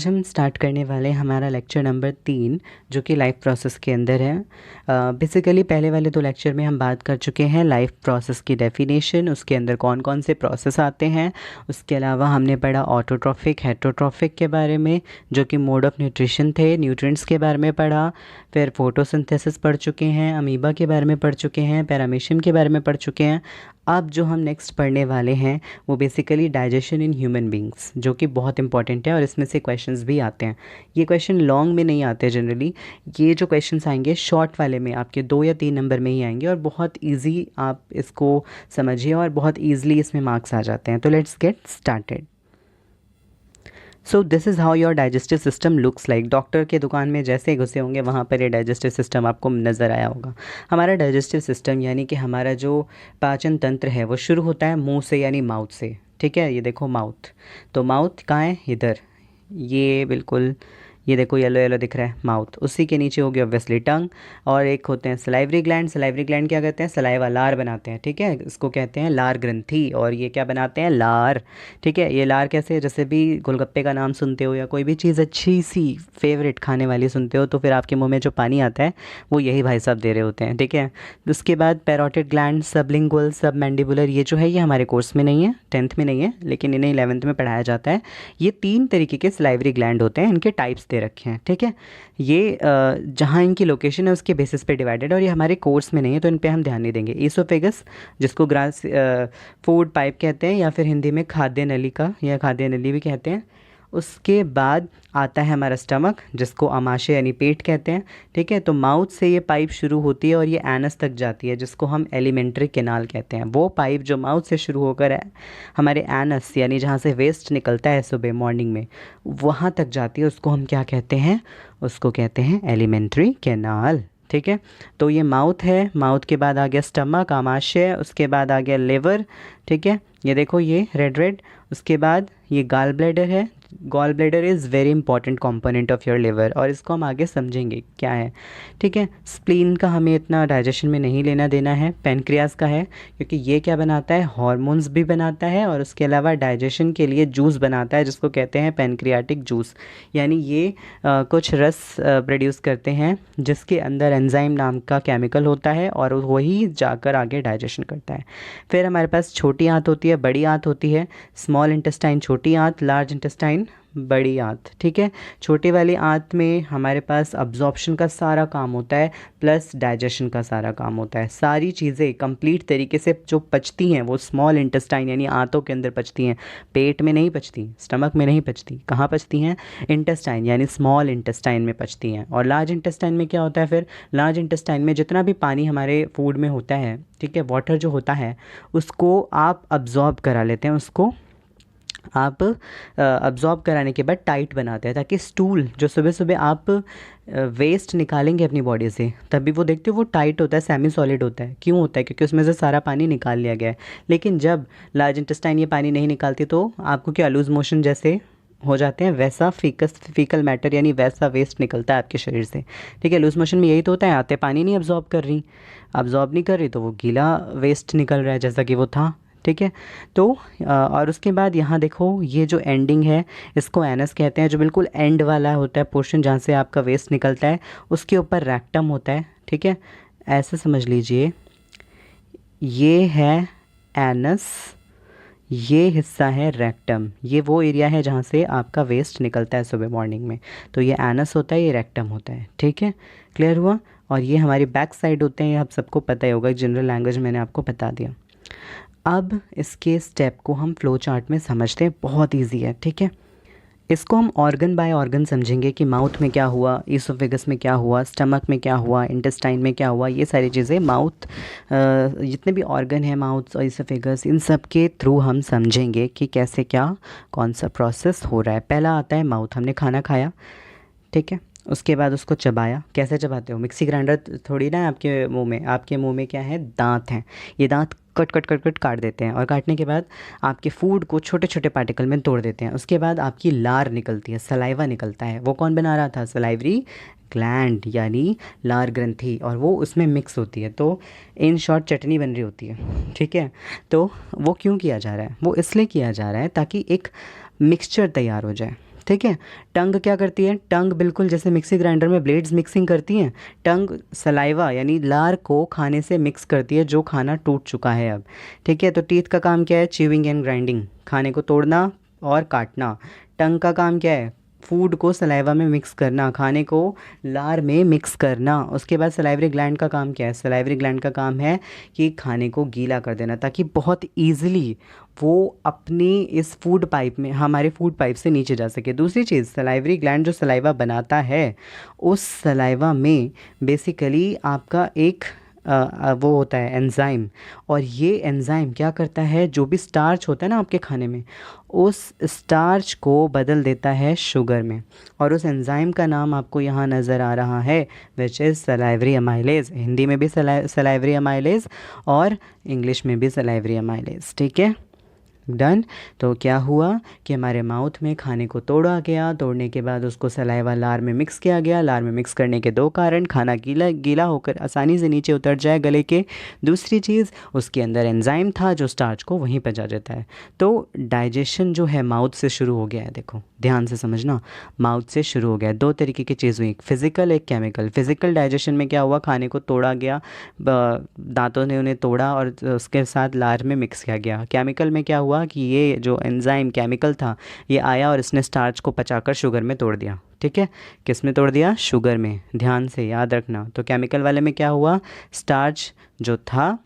आज हम स्टार्ट करने वाले हैं हमारा लेक्चर नंबर 3 जो कि लाइफ प्रोसेस के अंदर है। बेसिकली पहले वाले 2 लेक्चर में हम बात कर चुके हैं लाइफ प्रोसेस की डेफिनेशन, उसके अंदर कौन कौन से प्रोसेस आते हैं। उसके अलावा हमने पढ़ा ऑटोट्रॉफिक हेटरोट्रॉफिक के बारे में जो कि मोड ऑफ न्यूट्रिशन थे, न्यूट्रिएंट्स के बारे में पढ़ा। फिर फोटोसिंथेसिस पढ़ चुके हैं, अमीबा के बारे में पढ़ चुके हैं, पैरामीशियम के बारे में पढ़ चुके हैं। अब जो हम नेक्स्ट पढ़ने वाले हैं वो basically digestion in human beings, जो कि बहुत इंपॉर्टेंट है और इसमें से क्वेश्चंस भी आते हैं। ये क्वेश्चन लॉन्ग में नहीं आते जनरली, ये जो क्वेश्चंस आएंगे शॉर्ट वाले में आपके 2 या 3 नंबर में ही आएंगे और बहुत इजी आप इसको समझिए और बहुत ईजिली इसमें मार्क्स आ जाते हैं। तो let's get started. So this is how your digestive system looks like. Doctor के दुकान में जैसे घुसे होंगे वहाँ पर ये डाइजेस्टिव सिस्टम आपको नज़र आया होगा। हमारा डाइजेस्टिव सिस्टम यानी कि हमारा जो पाचन तंत्र है वो शुरू होता है मुंह से यानी माउथ से। ठीक है, ये देखो माउथ, तो माउथ कहाँ है? इधर, ये बिल्कुल, ये देखो येलो येलो दिख रहा है माउथ। उसी के नीचे होगी ऑब्वियसली टंग, और एक होते हैं सलाइवरी ग्लैंड। सलाइवरी ग्लैंड क्या करते हैं? सलाइवा, लार बनाते हैं। ठीक है, इसको कहते हैं लार ग्रंथि, और ये क्या बनाते हैं? लार। ठीक है, ये लार कैसे? जैसे भी गोलगप्पे का नाम सुनते हो या कोई भी चीज़ अच्छी सी फेवरेट खाने वाली सुनते हो तो फिर आपके मुंह में जो पानी आता है वो यही भाई साहब दे रहे होते हैं। ठीक है, उसके बाद पैरोटिड ग्लैंड, सबलिंगुअल, सब मैंडिबुलर, ये जो है ये हमारे कोर्स में नहीं है, 10th में नहीं है, लेकिन इन्हें 11th में पढ़ाया जाता है। ये 3 तरीके के सलाइवरी ग्लैंड होते हैं, इनके टाइप्स दे रखे हैं। ठीक है, ये जहाँ इनकी लोकेशन है उसके बेसिस पे डिवाइडेड, और ये हमारे कोर्स में नहीं है तो इन पे हम ध्यान नहीं देंगे। ईसोफेगस, जिसको ग्रास फूड पाइप कहते हैं या फिर हिंदी में खाद्य नली का या खाद्य नली भी कहते हैं। उसके बाद आता है हमारा स्टमक, जिसको आमाशय यानी पेट कहते हैं। ठीक है, तो माउथ से ये पाइप शुरू होती है और ये एनस तक जाती है, जिसको हम एलिमेंट्री कैनाल कहते हैं। वो पाइप जो माउथ से शुरू होकर हमारे एनस यानी जहाँ से वेस्ट निकलता है सुबह मॉर्निंग में वहाँ तक जाती है, उसको हम क्या कहते हैं? उसको कहते हैं एलिमेंट्री कैनाल। ठीक है, तो ये माउथ है, माउथ के बाद आ गया स्टमक, आमाशय, उसके बाद आ गया लिवर। ठीक है, ये देखो ये रेड रेड। उसके बाद ये गाल ब्लैडर है। Gall bladder is very important component of your liver, और इसको हम आगे समझेंगे क्या है। ठीक है, स्प्लीन का हमें इतना डाइजेशन में नहीं लेना देना है। पैनक्रियास का है, क्योंकि ये क्या बनाता है? हार्मोन्स भी बनाता है, और उसके अलावा डाइजेशन के लिए जूस बनाता है जिसको कहते हैं पैनक्रियाटिक जूस। यानी ये कुछ रस प्रोड्यूस करते हैं जिसके अंदर एंजाइम नाम का केमिकल होता है, और वही जाकर आगे डाइजेशन करता है। फिर हमारे पास छोटी आंत होती है, बड़ी आंत होती है। स्मॉल इंटेस्टाइन छोटी आंत, लार्ज इंटेस्टाइन बड़ी आंत। ठीक है, छोटी वाली आंत में हमारे पास अब्जॉर्प्शन का सारा काम होता है प्लस डाइजेशन का सारा काम होता है। सारी चीज़ें कंप्लीट तरीके से जो पचती हैं वो स्मॉल इंटेस्टाइन यानी आंतों के अंदर पचती हैं, पेट में नहीं पचती, स्टमक में नहीं पचती। कहाँ पचती हैं? इंटेस्टाइन यानी स्मॉल इंटेस्टाइन में पचती हैं। और लार्ज इंटेस्टाइन में क्या होता है? फिर लार्ज इंटेस्टाइन में जितना भी पानी हमारे फूड में होता है, ठीक है, वाटर जो होता है उसको आप अब्जॉर्ब करा लेते हैं, उसको आप अब्जॉर्ब कराने के बाद टाइट बनाते हैं, ताकि स्टूल जो सुबह सुबह आप वेस्ट निकालेंगे अपनी बॉडी से तभी वो देखते हो वो टाइट होता है, सेमी सॉलिड होता है। क्यों होता है? क्योंकि उसमें से सारा पानी निकाल लिया गया है। लेकिन जब लार्ज इंटेस्टाइन ये पानी नहीं निकालती तो आपको क्या लूज मोशन जैसे हो जाते हैं, वैसा फीकल मैटर यानी वैसा वेस्ट निकलता है आपके शरीर से। ठीक है, लूज मोशन में यही तो होता है, आते पानी नहीं अब्जॉर्ब नहीं कर रही तो वो गीला वेस्ट निकल रहा है जैसा कि वो था। ठीक है, तो और उसके बाद यहाँ देखो ये जो एंडिंग है इसको एनस कहते हैं, जो बिल्कुल एंड वाला होता है पोर्शन जहाँ से आपका वेस्ट निकलता है, उसके ऊपर रेक्टम होता है। ठीक है, ऐसे समझ लीजिए, ये है एनस, ये हिस्सा है रेक्टम, ये वो एरिया है जहाँ से आपका वेस्ट निकलता है सुबह मॉर्निंग में। तो ये एनस होता है, ये रेक्टम होता है। ठीक है, क्लियर हुआ? और ये हमारी बैक साइड होते हैं, ये आप सबको पता ही होगा, जनरल लैंग्वेज मैंने आपको बता दिया। अब इसके स्टेप को हम फ्लो चार्ट में समझते हैं, बहुत इजी है। ठीक है, इसको हम ऑर्गन बाय ऑर्गन समझेंगे कि माउथ में क्या हुआ, ईसोफेगस में क्या हुआ, स्टमक में क्या हुआ, इंटेस्टाइन में क्या हुआ। ये सारी चीज़ें माउथ, जितने भी ऑर्गन हैं माउथ और ईसोफेगस, इन सब के थ्रू हम समझेंगे कि कैसे क्या कौन सा प्रोसेस हो रहा है। पहला आता है माउथ, हमने खाना खाया, ठीक है, उसके बाद उसको चबाया। कैसे चबाते हो? मिक्सी ग्राइंडर थोड़ी ना है आपके मुंह में, आपके मुंह में क्या है? दांत हैं। ये दांत कट कट कट कट काट देते हैं, और काटने के बाद आपके फूड को छोटे छोटे पार्टिकल में तोड़ देते हैं। उसके बाद आपकी लार निकलती है, सलाइवा निकलता है। वो कौन बना रहा था? सलाइवरी ग्लैंड यानी लार ग्रंथि, और वो उसमें मिक्स होती है, तो इन शॉर्ट चटनी बन रही होती है। ठीक है, तो वो क्यों किया जा रहा है? वो इसलिए किया जा रहा है ताकि एक मिक्सचर तैयार हो जाए। ठीक है। टंग क्या करती है? टंग बिल्कुल जैसे मिक्सी ग्राइंडर में ब्लेड्स मिक्सिंग करती हैं, टंग सलाइवा यानी लार को खाने से मिक्स करती है जो खाना टूट चुका है अब। ठीक है, तो टीथ का काम क्या है? च्यूइंग एंड ग्राइंडिंग, खाने को तोड़ना और काटना। टंग का काम क्या है? फूड को सलाइवा में मिक्स करना, खाने को लार में मिक्स करना। उसके बाद सलाइवरी ग्लैंड का काम क्या है? सलाइवरी ग्लैंड का काम है कि खाने को गीला कर देना ताकि बहुत ईजिली वो अपनी इस फूड पाइप में, हमारे फूड पाइप से नीचे जा सके। दूसरी चीज़, सलाइवरी ग्लैंड जो सलाइवा बनाता है उस सलाइवा में बेसिकली आपका एक वो होता है एंजाइम, और ये एंजाइम क्या करता है? जो भी स्टार्च होता है ना आपके खाने में, उस स्टार्च को बदल देता है शुगर में, और उस एंजाइम का नाम आपको यहाँ नज़र आ रहा है, which is salivary amylase. Hindi में भी सलाइवरी अमाइलेज और इंग्लिश में भी सलाइवरी अमाइलेज। ठीक है, डन। तो क्या हुआ कि हमारे माउथ में खाने को तोड़ा गया, तोड़ने के बाद उसको सलाइवा लार में मिक्स किया गया। लार में मिक्स करने के दो कारण, खाना गीला गीला होकर आसानी से नीचे उतर जाए गले के। दूसरी चीज़, उसके अंदर एंजाइम था जो स्टार्च को वहीं पर जा जाता है। तो डाइजेशन जो है माउथ से शुरू हो गया है। देखो ध्यान से समझना, माउथ से शुरू हो गया। दो तरीके की चीज़ हुई, फिज़िकल एक केमिकल। फिज़िकल डाइजेशन में क्या हुआ? खाने को तोड़ा गया, दांतों ने उन्हें तोड़ा और उसके साथ लार में मिक्स किया गया। केमिकल में क्या हुआ कि ये जो एंजाइम केमिकल था ये आया और इसने स्टार्च को पचाकर शुगर में तोड़ दिया। ठीक है, किस में तोड़ दिया? शुगर में। ध्यान से याद रखना। तो केमिकल वाले में क्या हुआ? स्टार्च जो था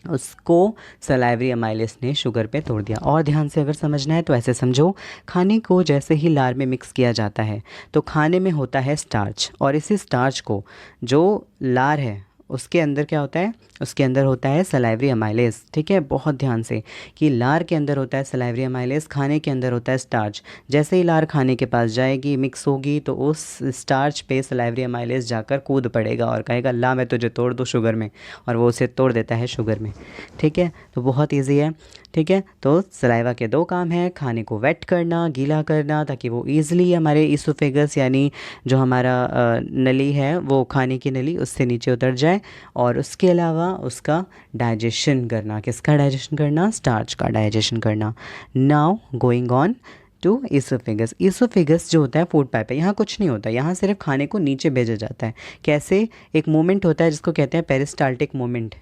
उसको सलाइवरी अमाइलेज ने शुगर पे तोड़ दिया। और ध्यान से अगर समझना है तो ऐसे समझो, खाने को जैसे ही लार में मिक्स किया जाता है तो खाने में होता है स्टार्च, और इसी स्टार्च को जो लार है उसके अंदर क्या होता है? उसके अंदर होता है सलाइवरी अमाइलेज। ठीक है, बहुत ध्यान से कि लार के अंदर होता है सलाइवरी अमाइलेज, खाने के अंदर होता है स्टार्च। जैसे ही लार खाने के पास जाएगी, मिक्स होगी, तो उस स्टार्च पे सलाइवरी अमाइलेज जाकर कूद पड़ेगा और कहेगा ला मैं तुझे तोड़ दूँ शुगर में, और वो उसे तोड़ देता है शुगर में। ठीक है, तो बहुत ईजी है। ठीक है, तो सलाइवा के दो काम हैं, खाने को वेट करना, गीला करना, ताकि वो ईज़िली हमारे ईसोफेगस यानी जो हमारा नली है वो खाने की नली उससे नीचे उतर जाए, और उसके अलावा उसका डाइजेशन करना। किसका डाइजेशन करना? स्टार्च का डाइजेशन करना। Now going on to oesophagus. Oesophagus जो होता है फूड पाइप है, यहाँ कुछ नहीं होता, यहाँ सिर्फ खाने को नीचे भेजा जाता है। कैसे? एक मोमेंट होता है जिसको कहते हैं पेरिस्टाल्टिक मोमेंट।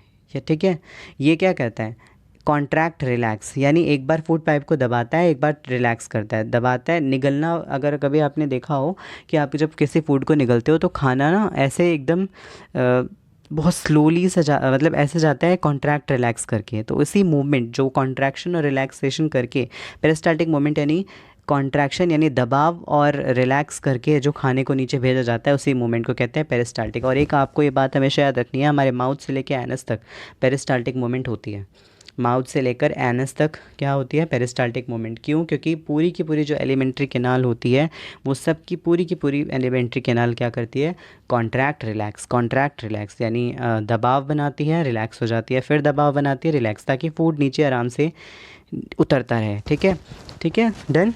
ठीक है, ये क्या कहता है? कॉन्ट्रैक्ट रिलैक्स, यानी एक बार फूड पाइप को दबाता है, एक बार रिलैक्स करता है। दबाता है, निगलना, अगर कभी आपने देखा हो कि आप जब किसी फूड को निगलते हो तो खाना ना ऐसे एकदम बहुत स्लोली से मतलब ऐसे जाता है कॉन्ट्रैक्ट रिलैक्स करके। तो इसी मूवमेंट जो कॉन्ट्रैक्शन और रिलैक्सेशन करके, पेरिस्टाल्टिक मोमेंट यानी कॉन्ट्रैक्शन यानी दबाव और रिलैक्स करके जो खाने को नीचे भेजा जाता है, उसी मूवमेंट को कहते हैं पेरिस्टाल्टिक। और एक आपको ये बात हमेशा याद रखनी है, हमारे माउथ से लेकर एनस तक पेरिस्टाल्टिक मूवमेंट होती है। माउथ से लेकर एनस तक क्या होती है? Peristaltic movement. क्यों? क्योंकि पूरी की पूरी जो एलिमेंट्री कैनाल होती है वो सब की पूरी एलिमेंट्री कैनाल क्या करती है? कॉन्ट्रैक्ट रिलैक्स यानी दबाव बनाती है, रिलैक्स हो जाती है, फिर दबाव बनाती है, रिलैक्स, ताकि फूड नीचे आराम से उतरता रहे। ठीक है, ठीक है, डन।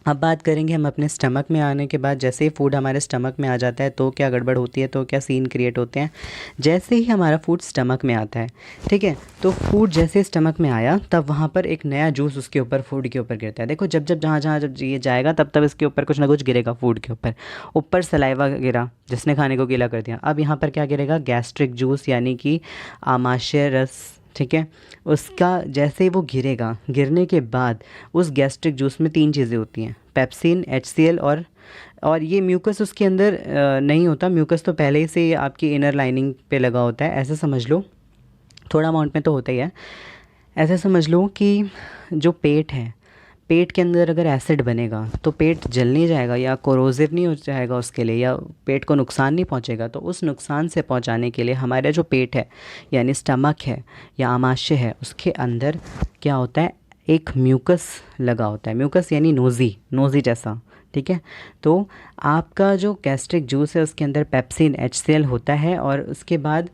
अब बात करेंगे हम अपने स्टमक में आने के बाद। जैसे ही फूड हमारे स्टमक में आ जाता है तो क्या गड़बड़ होती है, तो क्या सीन क्रिएट होते हैं। जैसे ही हमारा फूड स्टमक में आता है, ठीक है, तो फूड जैसे स्टमक में आया तब वहाँ पर एक नया जूस उसके ऊपर, फूड के ऊपर गिरता है। देखो जब जब जहाँ जहाँ जब ये जाएगा तब तब इसके ऊपर कुछ ना कुछ गिरेगा फूड के ऊपर। ऊपर सलाइवा गिरा जिसने खाने को गीला कर दिया। अब यहाँ पर क्या गिरेगा? गैस्ट्रिक जूस यानी कि आमाशय रस। ठीक है, उसका जैसे ही वो गिरेगा, गिरने के बाद उस गैस्ट्रिक जूस में तीन चीज़ें होती हैं, पेप्सिन, HCl और ये म्यूकस उसके अंदर नहीं होता। म्यूकस तो पहले ही से आपकी इनर लाइनिंग पे लगा होता है, ऐसे समझ लो। थोड़ा अमाउंट में तो होता ही है। ऐसे समझ लो कि जो पेट है, पेट के अंदर अगर एसिड बनेगा तो पेट जल नहीं जाएगा या कोरोसिव नहीं हो जाएगा उसके लिए, या पेट को नुकसान नहीं पहुंचेगा। तो उस नुकसान से पहुंचाने के लिए हमारा जो पेट है यानी स्टमक है या आमाशय है, उसके अंदर क्या होता है? एक म्यूकस लगा होता है। म्यूकस यानी नोज़ी जैसा। ठीक है, तो आपका जो गैस्ट्रिक जूस है उसके अंदर पेप्सिन, HCl होता है, और उसके बाद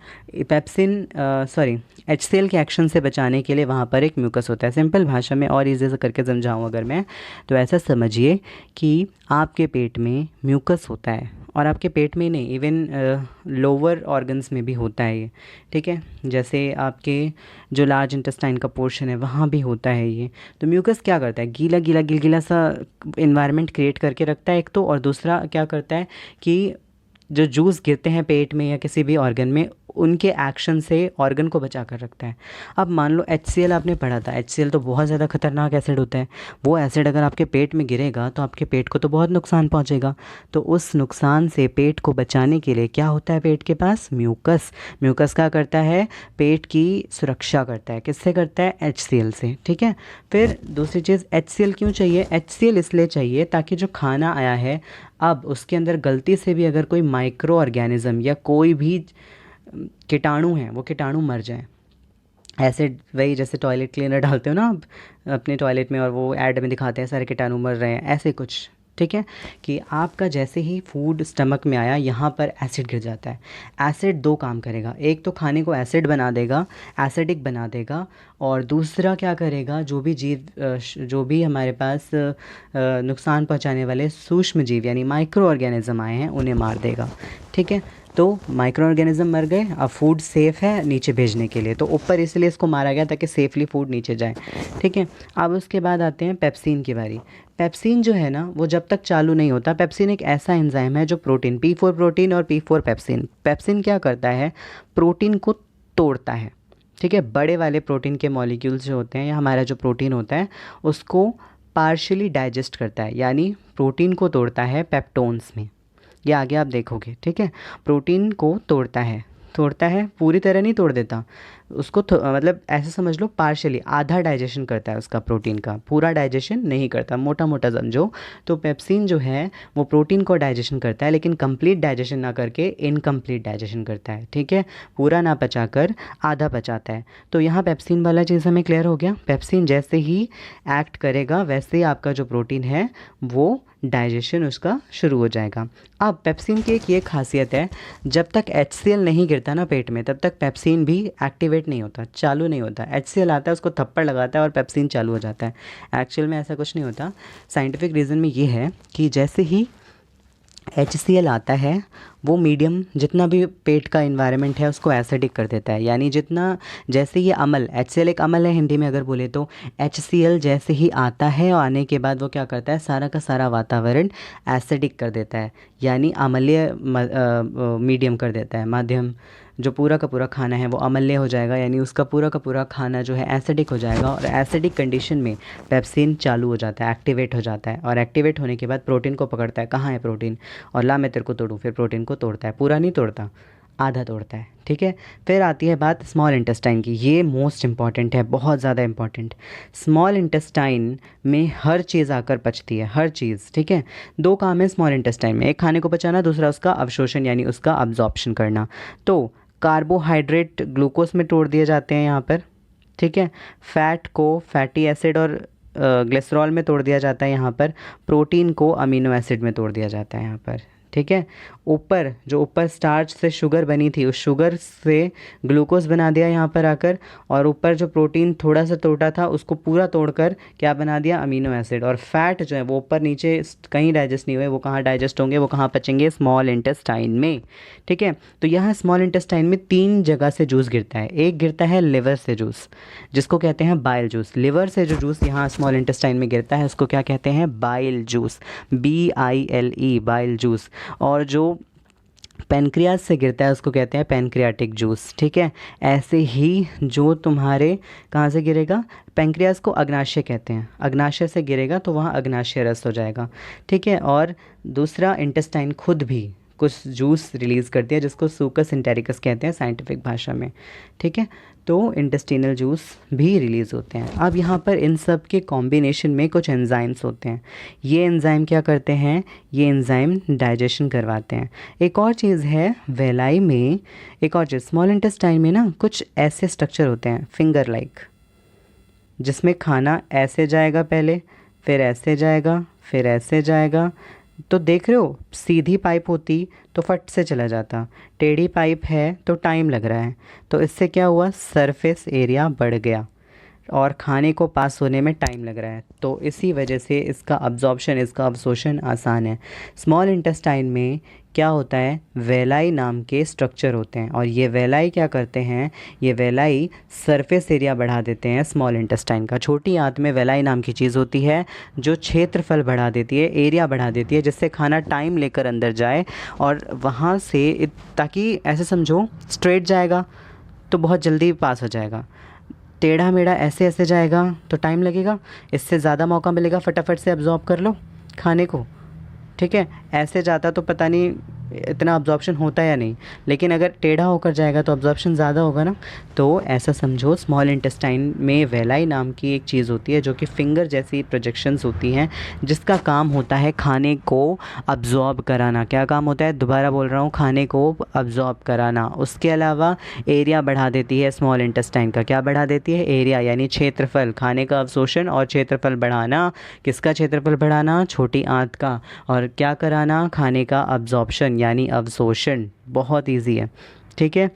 HCl के एक्शन से बचाने के लिए वहाँ पर एक म्यूकस होता है। सिंपल भाषा में और इजी से करके समझाऊँ अगर मैं, तो ऐसा समझिए कि आपके पेट में म्यूकस होता है और आपके पेट में ही नहीं, इवन लोअर ऑर्गन्स में भी होता है ये, ठीक है। जैसे आपके जो लार्ज इंटेस्टाइन का पोर्शन है वहाँ भी होता है ये। तो म्यूकस क्या करता है, गीला गीला गिलगिला सा इन्वायरमेंट क्रिएट करके रखता है एक तो, और दूसरा क्या करता है कि जो जूस गिरते हैं पेट में या किसी भी ऑर्गन में, उनके एक्शन से ऑर्गन को बचा कर रखता है। अब मान लो HCl आपने पढ़ा था, HCl तो बहुत ज़्यादा खतरनाक एसिड होता है। वो एसिड अगर आपके पेट में गिरेगा तो आपके पेट को तो बहुत नुकसान पहुंचेगा। तो उस नुकसान से पेट को बचाने के लिए क्या होता है पेट के पास, म्यूकस। म्यूकस क्या करता है, पेट की सुरक्षा करता है। किससे करता है, HCl से, ठीक है। फिर दूसरी चीज़, HCl क्यों चाहिए, HCl इसलिए चाहिए ताकि जो खाना आया है अब उसके अंदर गलती से भी अगर कोई माइक्रो ऑर्गेनिज्म या कोई भी कीटाणु हैं वो कीटाणु मर जाएं। एसिड, वही जैसे टॉयलेट क्लीनर डालते हो ना आप अपने टॉयलेट में और वो ऐड में दिखाते हैं सारे कीटाणु मर रहे हैं, ऐसे कुछ, ठीक है। कि आपका जैसे ही फूड स्टमक में आया यहाँ पर एसिड गिर जाता है। एसिड दो काम करेगा, एक तो खाने को एसिड बना देगा, एसिडिक बना देगा, और दूसरा क्या करेगा, जो भी जीव जो भी हमारे पास नुकसान पहुँचाने वाले सूक्ष्म जीव यानी माइक्रो ऑर्गेनिज्म आए हैं उन्हें मार देगा, ठीक है। तो माइक्रो ऑर्गेनिज्म मर गए, अब फूड सेफ़ है नीचे भेजने के लिए, तो ऊपर इसलिए इसको मारा गया ताकि सेफली फूड नीचे जाए, ठीक है। अब उसके बाद आते हैं पेप्सिन की बारी। पेप्सिन जो है ना वो जब तक चालू नहीं होता, पेप्सिन एक ऐसा एंजाइम है जो प्रोटीन, P4 प्रोटीन और P4 पेप्सिन, पेप्सिन क्या करता है, प्रोटीन को तोड़ता है, ठीक है। बड़े वाले प्रोटीन के मॉलिक्यूल्स जो होते हैं या हमारा जो प्रोटीन होता है उसको पार्शियली डाइजेस्ट करता है, यानी प्रोटीन को तोड़ता है पेप्टोन्स में, ये आगे आप देखोगे, ठीक है। प्रोटीन को तोड़ता है, पूरी तरह नहीं तोड़ देता उसको, मतलब ऐसे समझ लो पार्शियली, आधा डाइजेशन करता है उसका, प्रोटीन का पूरा डाइजेशन नहीं करता, मोटा मोटा समझो। तो पेप्सिन जो है वो प्रोटीन को डाइजेशन करता है लेकिन कंप्लीट डाइजेशन ना करके इनकम्प्लीट डाइजेशन करता है, ठीक है। पूरा ना पचाकर आधा पचाता है। तो यहाँ पेप्सिन वाला चीज़ हमें क्लियर हो गया। पेप्सिन जैसे ही एक्ट करेगा वैसे ही आपका जो प्रोटीन है वो डाइजेशन उसका शुरू हो जाएगा। अब पेप्सिन की एक ये खासियत है, जब तक HCl नहीं गिरता ना पेट में तब तक पेप्सिन भी एक्टिवेट नहीं होता, चालू नहीं होता। HCl आता है उसको थप्पड़ लगाता है और पेप्सिन चालू हो जाता है। एक्चुअल में ऐसा कुछ नहीं होता। साइंटिफिक रीज़न में ये है कि जैसे ही HCl आता है वो मीडियम जितना भी पेट का इन्वायरमेंट है उसको एसिडिक कर देता है, यानी जितना, जैसे ये अम्ल, HCl एक अम्ल है हिंदी में अगर बोले तो, HCl जैसे ही आता है और आने के बाद वो क्या करता है, सारा का सारा वातावरण एसिडिक कर देता है, यानी अम्लीय मीडियम कर देता है, माध्यम। जो पूरा का पूरा खाना है वो अम्लीय हो जाएगा, यानी उसका पूरा का पूरा खाना जो है एसिडिक हो जाएगा, और एसिडिक कंडीशन में पेप्सिन चालू हो जाता है, एक्टिवेट हो जाता है, और एक्टिवेट होने के बाद प्रोटीन को पकड़ता है, कहाँ है प्रोटीन, और ला मैं तेरे को तोड़ूँ, फिर प्रोटीन को तोड़ता है, पूरा नहीं तोड़ता, आधा तोड़ता है, ठीक है। फिर आती है बात स्मॉल इंटेस्टाइन की, ये मोस्ट इंपॉर्टेंट है, बहुत ज़्यादा इंपॉर्टेंट। स्मॉल इंटेस्टाइन में हर चीज़ आकर पचती है, हर चीज़, ठीक है। दो काम है स्मॉल इंटेस्टाइन में, एक खाने को पचाना, दूसरा उसका अवशोषण यानी उसका अब्जॉर्प्शन करना। तो कार्बोहाइड्रेट ग्लूकोज में तोड़ दिए जाते हैं यहाँ पर, ठीक है। फैट को फैटी एसिड और ग्लिसरॉल में तोड़ दिया जाता है यहाँ पर। प्रोटीन को अमीनो एसिड में तोड़ दिया जाता है यहाँ पर, ठीक है। ऊपर जो ऊपर स्टार्च से शुगर बनी थी उस शुगर से ग्लूकोज बना दिया यहाँ पर आकर, और ऊपर जो प्रोटीन थोड़ा सा टूटा था उसको पूरा तोड़कर क्या बना दिया, अमीनो एसिड। और फैट जो है वो ऊपर नीचे कहीं डाइजेस्ट नहीं हुए, वो कहाँ डाइजेस्ट होंगे, वो कहाँ पचेंगे, स्मॉल इंटेस्टाइन में, ठीक है। तो यहाँ स्मॉल इंटेस्टाइन में 3 जगह से जूस गिरता है। एक गिरता है लिवर से जूस, जिसको कहते हैं बाइल जूस। लिवर से जो जूस यहाँ स्मॉल इंटेस्टाइन में गिरता है उसको क्या कहते हैं, bile juice, BILE, bile juice. और जो पेनक्रियाज से गिरता है उसको कहते हैं पेनक्रियाटिक जूस, ठीक है। ऐसे ही जो तुम्हारे कहाँ से गिरेगा, पेनक्रियाज को अग्नाशय कहते हैं, अग्नाशय से गिरेगा तो वहाँ अग्नाशय रस हो जाएगा, ठीक है। और दूसरा, इंटेस्टाइन खुद भी कुछ जूस रिलीज़ करती है जिसको सूकस इंटेरिकस कहते हैं साइंटिफिक भाषा में, ठीक है। तो इंटेस्टिनल जूस भी रिलीज़ होते हैं। अब यहाँ पर इन सब के कॉम्बिनेशन में कुछ एंजाइम्स होते हैं। ये एंजाइम क्या करते हैं, ये एंजाइम डाइजेशन करवाते हैं। एक और चीज़ है वेलाई में, एक और चीज़ स्मॉल इंटेस्टाइन में ना कुछ ऐसे स्ट्रक्चर होते हैं फिंगर लाइक, जिसमें खाना ऐसे जाएगा पहले, फिर ऐसे जाएगा, फिर ऐसे जाएगा। तो देख रहे हो, सीधी पाइप होती तो फट से चला जाता, टेढ़ी पाइप है तो टाइम लग रहा है। तो इससे क्या हुआ, सरफेस एरिया बढ़ गया, और खाने को पास होने में टाइम लग रहा है, तो इसी वजह से इसका अब्जॉर्प्शन, इसका अवशोषण आसान है। स्मॉल इंटेस्टाइन में क्या होता है, वेलाई नाम के स्ट्रक्चर होते हैं, और ये वेलाई क्या करते हैं, ये वेलाई सरफेस एरिया बढ़ा देते हैं स्मॉल इंटेस्टाइन का। छोटी आंत में वेलाई नाम की चीज़ होती है जो क्षेत्रफल बढ़ा देती है, एरिया बढ़ा देती है, जिससे खाना टाइम लेकर अंदर जाए और वहाँ से, ताकि ऐसे समझो स्ट्रेट जाएगा तो बहुत जल्दी पास हो जाएगा, टेढ़ा मेढ़ा ऐसे ऐसे जाएगा तो टाइम लगेगा, इससे ज़्यादा मौका मिलेगा फटाफट से अब्जॉर्ब कर लो खाने को, ठीक है। ऐसे जाता तो पता नहीं इतना अब्जॉर्प्शन होता या नहीं, लेकिन अगर टेढ़ा होकर जाएगा तो अब्जॉर्प्शन ज़्यादा होगा ना। तो ऐसा समझो स्मॉल इंटेस्टाइन में वेलाई नाम की एक चीज़ होती है जो कि फिंगर जैसी प्रोजेक्शंस होती हैं, जिसका काम होता है खाने को अब्जॉर्ब कराना। क्या काम होता है, दोबारा बोल रहा हूँ, खाने को अब्जॉर्ब कराना। उसके अलावा एरिया बढ़ा देती है स्मॉल इंटेस्टाइन का। क्या बढ़ा देती है, एरिया यानी क्षेत्रफल, खाने का अवशोषण और क्षेत्रफल बढ़ाना। किसका क्षेत्रफल बढ़ाना, छोटी आंत का। और क्या कराना, खाने का अब्जॉर्प्शन यानी अवशोषण। बहुत इजी है, ठीक है,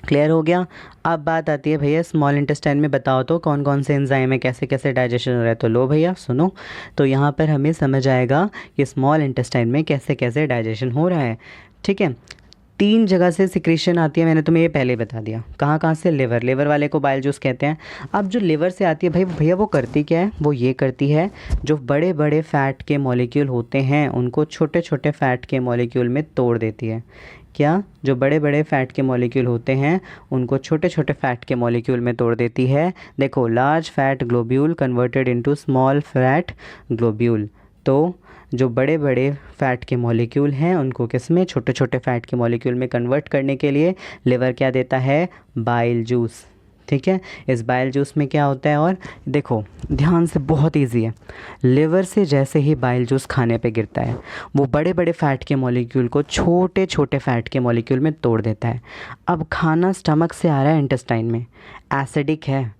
क्लियर हो गया। अब बात आती है भैया स्मॉल इंटेस्टाइन में बताओ तो कौन कौन से एंजाइम है, कैसे कैसे डाइजेशन हो रहा है। तो लो भैया सुनो, तो यहाँ पर हमें समझ आएगा कि स्मॉल इंटेस्टाइन में कैसे कैसे डाइजेशन हो रहा है, ठीक है। 3 जगह से सिक्रीशन आती है, मैंने तुम्हें ये पहले बता दिया। कहाँ कहाँ से, लिवर, लिवर वाले को बाइल जूस कहते हैं। अब जो लिवर से आती है भाई भैया, वो करती क्या है, वो ये करती है, जो बड़े बड़े फ़ैट के मॉलिक्यूल होते हैं उनको छोटे छोटे फ़ैट के मॉलिक्यूल में तोड़ देती है। क्या, जो बड़े बड़े फ़ैट के मॉलिक्यूल होते हैं उनको छोटे छोटे फ़ैट के मॉलिक्यूल में तोड़ देती है। देखो, large fat globule converted into small fat globule. तो जो बड़े बड़े फ़ैट के मॉलिक्यूल हैं उनको किस में, छोटे छोटे फ़ैट के मॉलिक्यूल में कन्वर्ट करने के लिए लिवर क्या देता है, बाइल जूस, ठीक है। इस बाइल जूस में क्या होता है, और देखो ध्यान से, बहुत इजी है। लिवर से जैसे ही बाइल जूस खाने पे गिरता है, वो बड़े बड़े फ़ैट के मॉलिक्यूल को छोटे छोटे फ़ैट के मॉलिक्यूल में तोड़ देता है। अब खाना स्टमक से आ रहा है इंटेस्टाइन में, एसिडिक है,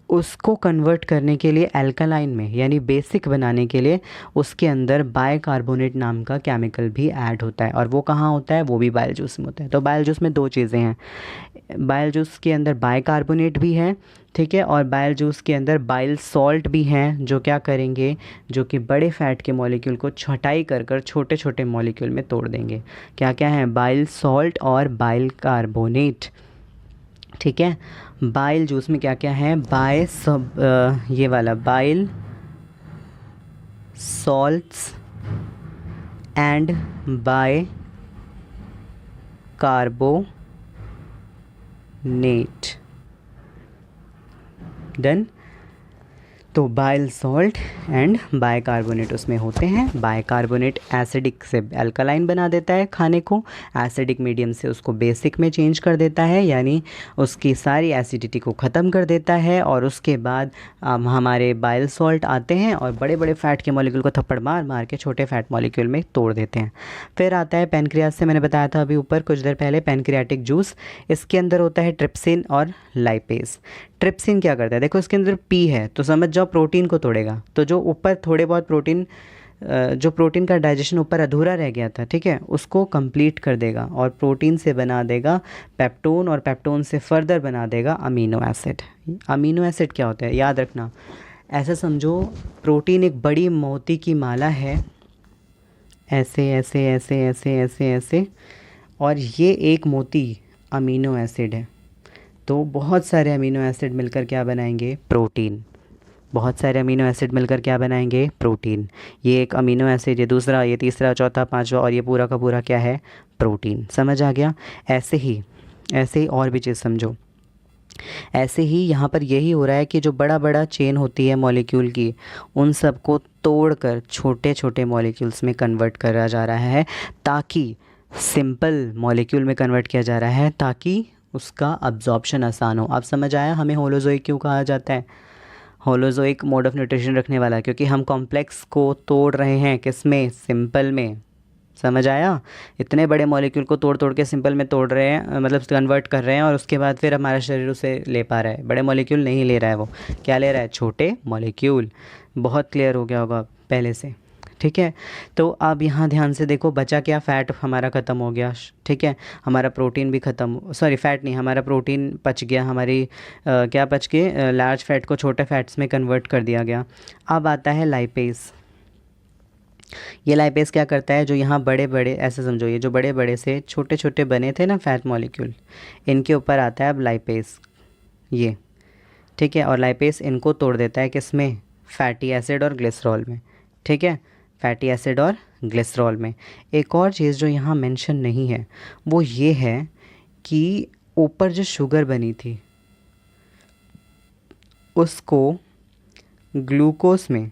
उसको कन्वर्ट करने के लिए अल्कलाइन में यानी बेसिक बनाने के लिए उसके अंदर बाइकार्बोनेट नाम का केमिकल भी ऐड होता है। और वो कहाँ होता है, वो भी बाइल जूस में होता है। तो बाइल जूस में 2 चीज़ें हैं, बाइल जूस के अंदर बाइकार्बोनेट भी है, ठीक है, और बाइल जूस के अंदर बाइल सॉल्ट भी हैं, जो क्या करेंगे, जो कि बड़े फ़ैट के मॉलिक्यूल को छटाई कर कर छोटे छोटे मॉलिक्यूल में तोड़ देंगे। क्या क्या है, बाइल सॉल्ट और बाइल कार्बोनेट, ठीक है। बाइल जूस में क्या क्या है, ये वाला bile salts and bicarbonate, done. तो बाइल सॉल्ट एंड बाइकार्बोनेट उसमें होते हैं। बाइकार्बोनेट एसिडिक से अल्कलाइन बना देता है खाने को, एसिडिक मीडियम से उसको बेसिक में चेंज कर देता है, यानी उसकी सारी एसिडिटी को ख़त्म कर देता है। और उसके बाद हमारे बाइल सॉल्ट आते हैं और बड़े बड़े फ़ैट के मॉलिक्यूल को थप्पड़ मार मार के छोटे फ़ैट मॉलिक्यूल में तोड़ देते हैं। फिर आता है पैनक्रियास से, मैंने बताया था अभी ऊपर कुछ देर पहले, पैनक्रियाटिक जूस। इसके अंदर होता है ट्रिप्सिन और लाइपेज। ट्रिप्सिन क्या करता है, देखो इसके अंदर पी है तो समझ जाओ प्रोटीन को तोड़ेगा। तो जो ऊपर थोड़े बहुत प्रोटीन, जो प्रोटीन का डाइजेशन ऊपर अधूरा रह गया था, ठीक है, उसको कंप्लीट कर देगा और प्रोटीन से बना देगा पेप्टोन, और पेप्टोन से फर्दर बना देगा अमीनो एसिड। अमीनो एसिड क्या होता है, याद रखना, ऐसा समझो प्रोटीन एक बड़ी मोती की माला है, ऐसे ऐसे ऐसे ऐसे ऐसे ऐसे, और ये एक मोती अमीनो एसिड है। तो बहुत सारे अमीनो एसिड मिलकर क्या बनाएंगे, प्रोटीन। बहुत सारे अमीनो एसिड मिलकर क्या बनाएंगे, प्रोटीन। ये एक अमीनो एसिड, ये दूसरा, ये तीसरा, चौथा, पांचवा, और ये पूरा का पूरा क्या है, प्रोटीन। समझ आ गया। ऐसे ही और भी चीज़ समझो। ऐसे ही यहाँ पर यही हो रहा है कि जो बड़ा बड़ा चेन होती है मॉलिक्यूल की, उन सब को तोड़कर छोटे छोटे मॉलिक्यूल्स में कन्वर्ट करा जा रहा है, ताकि सिंपल मॉलिक्यूल में कन्वर्ट किया जा रहा है, ताकि उसका अब्जॉर्प्शन आसान हो। अब समझ आया हमें होलोजोइक क्यों कहा जाता है, होलोजोइक मोड ऑफ न्यूट्रिशन रखने वाला, क्योंकि हम कॉम्प्लेक्स को तोड़ रहे हैं, किस में, सिंपल में। समझ आया, इतने बड़े मॉलिक्यूल को तोड़ तोड़ के सिंपल में तोड़ रहे हैं, मतलब कन्वर्ट कर रहे हैं, और उसके बाद फिर हमारा शरीर उसे ले पा रहा है। बड़े मॉलिक्यूल नहीं ले रहा है, वो क्या ले रहा है, छोटे मॉलिक्यूल। बहुत क्लियर हो गया होगा पहले से, ठीक है। तो अब यहाँ ध्यान से देखो, बचा क्या, फ़ैट हमारा ख़त्म हो गया, ठीक है। हमारा प्रोटीन भी ख़त्म, सॉरी फ़ैट नहीं, हमारा प्रोटीन पच गया, हमारी क्या पच के लार्ज फैट को छोटे फैट्स में कन्वर्ट कर दिया गया। अब आता है लाइपेस। ये लाइपेस क्या करता है, जो यहाँ बड़े बड़े, ऐसे समझो, ये जो बड़े बड़े से छोटे छोटे बने थे ना फैट मॉलिक्यूल, इनके ऊपर आता है अब लाइपेस, ये, ठीक है। और लाइपेस इनको तोड़ देता है किस में, फैटी एसिड और ग्लिसरॉल में, ठीक है, फैटी एसिड और ग्लिसरॉल में। एक और चीज़ जो यहाँ मेंशन नहीं है वो ये है कि ऊपर जो शुगर बनी थी उसको ग्लूकोज में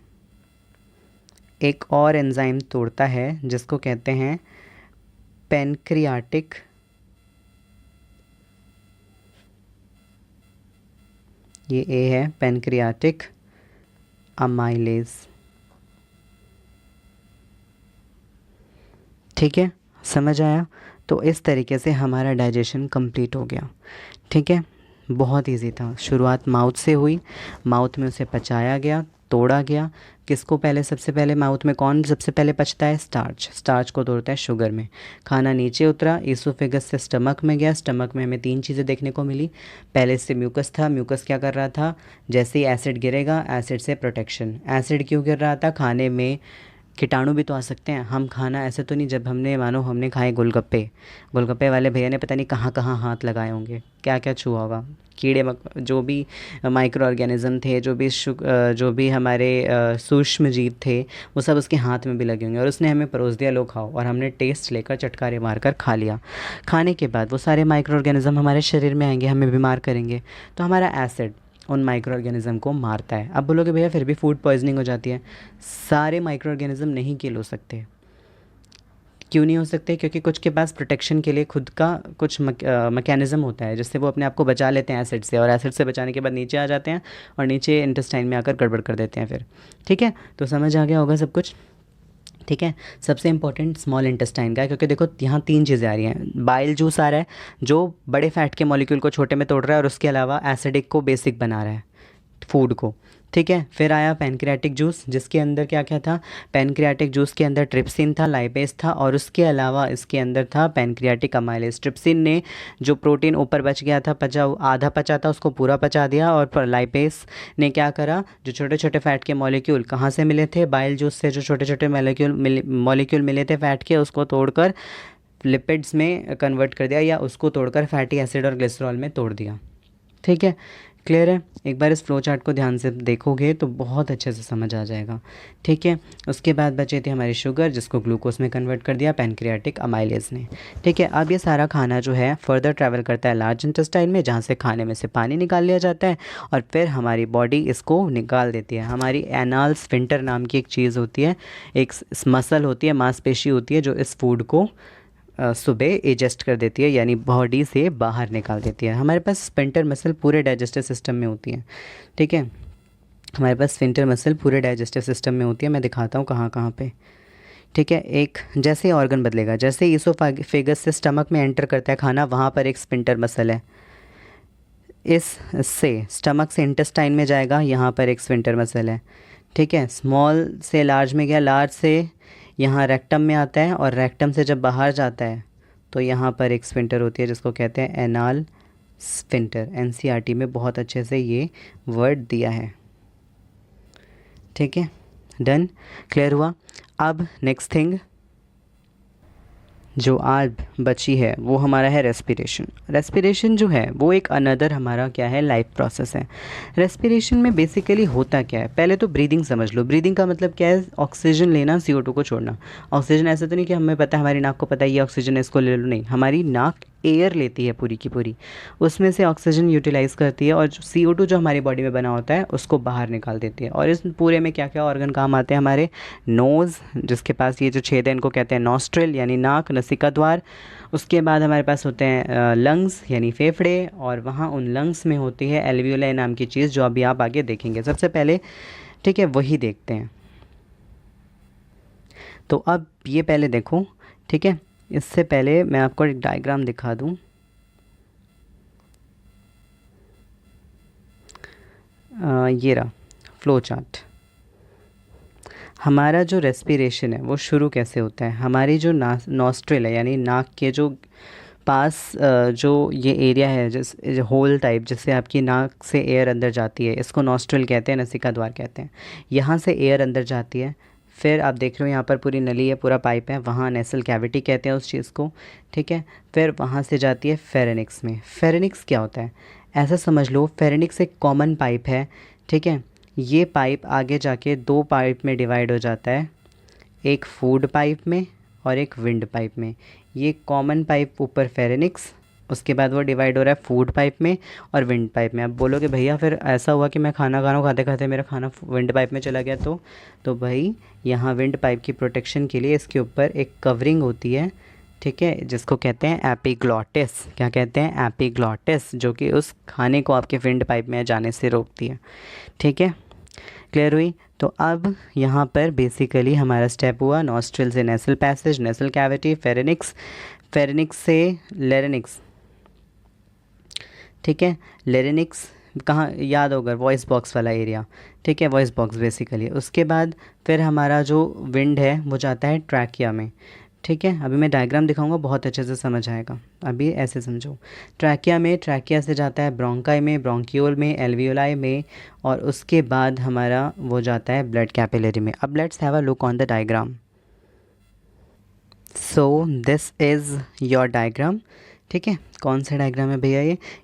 एक और एंजाइम तोड़ता है जिसको कहते हैं पेनक्रियाटिक ये ए है, पेनक्रियाटिक अमाइलेज, ठीक है, समझ आया। तो इस तरीके से हमारा डाइजेशन कंप्लीट हो गया, ठीक है। बहुत इजी था, शुरुआत माउथ से हुई, माउथ में उसे पचाया गया, तोड़ा गया। किसको पहले, सबसे पहले माउथ में कौन सबसे पहले पचता है, स्टार्च, स्टार्च को तोड़ता है शुगर में। खाना नीचे उतरा, ईसोफेगस से स्टमक में गया, स्टमक में हमें 3 चीज़ें देखने को मिली। पहले से म्यूकस था, म्यूकस क्या कर रहा था, जैसे ही एसिड गिरेगा, एसिड से प्रोटेक्शन। एसिड क्यों गिर रहा था, खाने में कीटाणु भी तो आ सकते हैं। हम खाना ऐसे तो नहीं, जब हमने मानो हमने खाए गोलगप्पे, गोलगप्पे वाले भैया ने पता नहीं कहाँ कहाँ हाथ लगाए होंगे, क्या क्या छुआ होगा, कीड़े जो भी माइक्रो ऑर्गेनिज़म थे, जो भी हमारे सूक्ष्म जीव थे, वो सब उसके हाथ में भी लगे होंगे, और उसने हमें परोस दिया, लो खाओ, और हमने टेस्ट लेकर चटकारे मारकर खा लिया। खाने के बाद वो सारे माइक्रो ऑर्गेनिज़म हमारे शरीर में आएंगे, हमें बीमार करेंगे। तो हमारा एसिड उन माइक्रो ऑर्गेनिज़म को मारता है। अब बोलोगे भैया फिर भी फूड पॉइजनिंग हो जाती है। सारे माइक्रो ऑर्गेनिज़म नहीं किल हो सकते। क्यों नहीं हो सकते, क्योंकि कुछ के पास प्रोटेक्शन के लिए खुद का कुछ मैकेनिज़्म होता है जिससे वो अपने आप को बचा लेते हैं एसिड से, और एसिड से बचाने के बाद नीचे आ जाते हैं और नीचे इंटेस्टाइन में आकर गड़बड़ कर देते हैं फिर, ठीक है। तो समझ आ गया होगा सब कुछ, ठीक है। सबसे इंपॉर्टेंट स्मॉल इंटेस्टाइन का है, क्योंकि देखो यहाँ 3 चीज़ें आ रही हैं। बाइल जूस आ रहा है जो बड़े फैट के मॉलिक्यूल को छोटे में तोड़ रहा है, और उसके अलावा एसिडिक को बेसिक बना रहा है, फूड को, ठीक है। फिर आया पैनक्रियाटिक जूस, जिसके अंदर क्या क्या था, पैनक्रियाटिक जूस के अंदर ट्रिप्सिन था, लाइपेज था, और उसके अलावा इसके अंदर था पैनक्रियाटिक अमाइलेज। ट्रिप्सिन ने जो प्रोटीन ऊपर बच गया था, आधा पचा था, उसको पूरा पचा दिया, और लाइपेज ने क्या करा, जो छोटे छोटे फैट के मॉलिक्यूल कहाँ से मिले थे, बाइल जूस से जो छोटे छोटे मॉलिक्यूल मिले थे फैट के, उसको तोड़कर लिपिड्स में कन्वर्ट कर दिया, या उसको तोड़कर फैटी एसिड और ग्लिसरॉल में तोड़ दिया, ठीक है। क्लियर है। एक बार इस फ्लो चार्ट को ध्यान से देखोगे तो बहुत अच्छे से समझ आ जाएगा, ठीक है। उसके बाद बचे थे हमारी शुगर, जिसको ग्लूकोज में कन्वर्ट कर दिया पैनक्रियाटिक अमाइलेज ने, ठीक है। अब ये सारा खाना जो है फर्दर ट्रैवल करता है लार्ज इंटेस्टाइन में, जहाँ से खाने में से पानी निकाल लिया जाता है, और फिर हमारी बॉडी इसको निकाल देती है। हमारी एनाल स्फिंक्टर नाम की एक चीज़ होती है, एक मसल होती है, मांसपेशी होती है, जो इस फूड को सुबह एडजस्ट कर देती है, यानी बॉडी से बाहर निकाल देती है। हमारे पास स्फिंक्टर मसल पूरे डाइजेस्टिव सिस्टम में होती है, ठीक है। हमारे पास स्फिंक्टर मसल पूरे डाइजेस्टिव सिस्टम में होती है। मैं दिखाता हूँ कहाँ कहाँ पे, ठीक है। एक जैसे ऑर्गन बदलेगा, जैसे ईसोफेगस से स्टमक में एंटर करता है खाना, वहाँ पर एक स्फिंक्टर मसल है। इससे स्टमक से इंटेस्टाइन में जाएगा, यहाँ पर एक स्फिंक्टर मसल है, ठीक है। स्मॉल से लार्ज में गया, लार्ज से यहाँ रेक्टम में आता है, और रेक्टम से जब बाहर जाता है तो यहाँ पर एक स्फिंक्टर होती है जिसको कहते हैं एनाल स्फिंक्टर। एनसीईआरटी में बहुत अच्छे से ये वर्ड दिया है, ठीक है। डन, क्लियर हुआ। अब नेक्स्ट थिंग जो आज बची है वो हमारा है रेस्पिरेशन। रेस्पिरेशन जो है वो एक अनदर हमारा क्या है, लाइफ प्रोसेस है। रेस्पिरेशन में बेसिकली होता क्या है, पहले तो ब्रीदिंग समझ लो। ब्रीदिंग का मतलब क्या है, ऑक्सीजन लेना, CO2 को छोड़ना। ऑक्सीजन ऐसा तो नहीं कि हमें पता है, हमारी नाक को पता है ये ऑक्सीजन है इसको ले लो, नहीं, हमारी नाक एयर लेती है पूरी की पूरी, उसमें से ऑक्सीजन यूटिलाइज़ करती है, और जो CO2 जो हमारी बॉडी में बना होता है उसको बाहर निकाल देती है। और इस पूरे में क्या क्या ऑर्गन काम आते हैं, हमारे नोज़, जिसके पास ये जो छेद है इनको कहते हैं नॉस्ट्रिल यानी नाक, नसिका द्वार। उसके बाद हमारे पास होते हैं लंग्स यानी फेफड़े, और वहाँ उन लंग्स में होती है एल्वियोलाई नाम की चीज़, जो अभी आप आगे देखेंगे। सबसे पहले, ठीक है, वही देखते हैं। तो अब ये पहले देखो, ठीक है। इससे पहले मैं आपको एक डायग्राम दिखा दूं। ये रहा फ्लो चार्ट। हमारा जो रेस्पिरेशन है वो शुरू कैसे होता है, हमारी जो नॉस्ट्रिल है यानी नाक के जो पास जो ये एरिया है, जिस होल टाइप जिससे आपकी नाक से एयर अंदर जाती है, इसको नॉस्ट्रिल कहते हैं, नसिका द्वार कहते हैं। यहाँ से एयर अंदर जाती है, फिर आप देख रहे हो यहाँ पर पूरी नली है, पूरा पाइप है, वहाँ नेसल कैविटी कहते हैं उस चीज़ को, ठीक है। फिर वहाँ से जाती है फेरेनिक्स में। फेरेनिक्स क्या होता है, ऐसा समझ लो फेरेनिक्स एक कॉमन पाइप है, ठीक है। ये पाइप आगे जाके दो पाइप में डिवाइड हो जाता है, एक फूड पाइप में और एक विंड पाइप में। ये कॉमन पाइप ऊपर फेरेनिक्स, उसके बाद वो डिवाइड हो रहा है फूड पाइप में और विंड पाइप में। अब बोलोगे भैया फिर ऐसा हुआ कि मैं खाना खा रहा हूँ, खाते खाते मेरा खाना विंड पाइप में चला गया, तो भाई यहाँ विंड पाइप की प्रोटेक्शन के लिए इसके ऊपर एक कवरिंग होती है, ठीक है, जिसको कहते हैं एपिग्लॉटिस। क्या कहते हैं, एपिग्लॉटिस, जो कि उस खाने को आपके विंड पाइप में जाने से रोकती है, ठीक है। क्लियर हुई। तो अब यहाँ पर बेसिकली हमारा स्टेप हुआ नॉस्ट्रिल से nasal passage, nasal cavity, pharynx, pharynx से लेरेनिक्स, ठीक है। लेरेनिक्स कहाँ याद होगा, वॉइस बॉक्स वाला एरिया, ठीक है, वॉइस बॉक्स बेसिकली। उसके बाद फिर हमारा जो विंड है वो जाता है ट्रैकिया में, ठीक है। अभी मैं डायग्राम दिखाऊंगा, बहुत अच्छे से समझ आएगा, अभी ऐसे समझो। ट्रैकिया में, ट्रैकिया से जाता है ब्रोंकाई में, ब्रोंकियोल में, एल्वियोलाई में, और उसके बाद हमारा वो जाता है ब्लड कैपिलरी में। अब let's have a look on the diagram. So this is your diagram, ठीक है। कौन सा डायग्राम है भैया,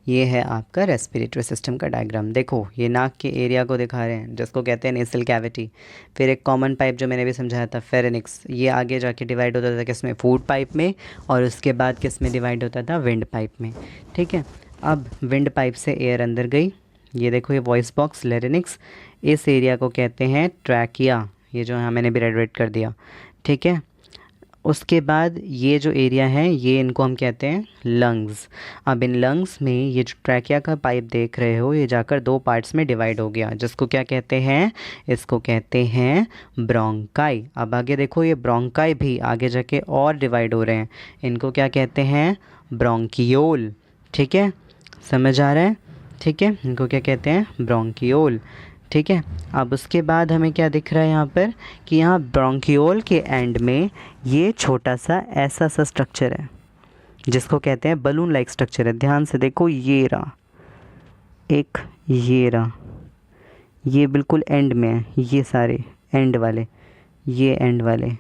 ये है आपका रेस्पिरेटरी सिस्टम का डायग्राम। देखो ये नाक के एरिया को दिखा रहे हैं जिसको कहते हैं नेसल कैविटी। फिर एक कॉमन पाइप जो मैंने भी समझाया था फेरेनिक्स, ये आगे जाके डिवाइड होता था किस में, फूड पाइप में, और उसके बाद किस में डिवाइड होता था, विंड पाइप में, ठीक है। अब विंड पाइप से एयर अंदर गई, ये देखो ये वॉइस बॉक्स लेरिनिक्स, इस एरिया को कहते हैं ट्रैकिया, ये जो यहाँ मैंने भी रेड कर दिया, ठीक है। उसके बाद ये जो एरिया है ये इनको हम कहते हैं लंग्स। अब इन लंग्स में ये जो ट्रैकिया का पाइप देख रहे हो ये जाकर दो पार्ट्स में डिवाइड हो गया, जिसको क्या कहते हैं, इसको कहते हैं ब्रोंकाई। अब आगे देखो ये ब्रोंकाई भी आगे जाके और डिवाइड हो रहे हैं, इनको क्या कहते हैं, ब्रोंकियोल, ठीक है, समझ आ रहा है, ठीक है, इनको क्या कहते हैं, ब्रोंकियोल, ठीक है। अब उसके बाद हमें क्या दिख रहा है यहाँ पर कि यहाँ ब्रोंकियोल के एंड में ये छोटा सा ऐसा सा स्ट्रक्चर है जिसको कहते हैं बलून लाइक स्ट्रक्चर है। ध्यान से देखो, ये रहा एक, ये रहा, ये बिल्कुल एंड में है, ये सारे एंड वाले, ये एंड वाले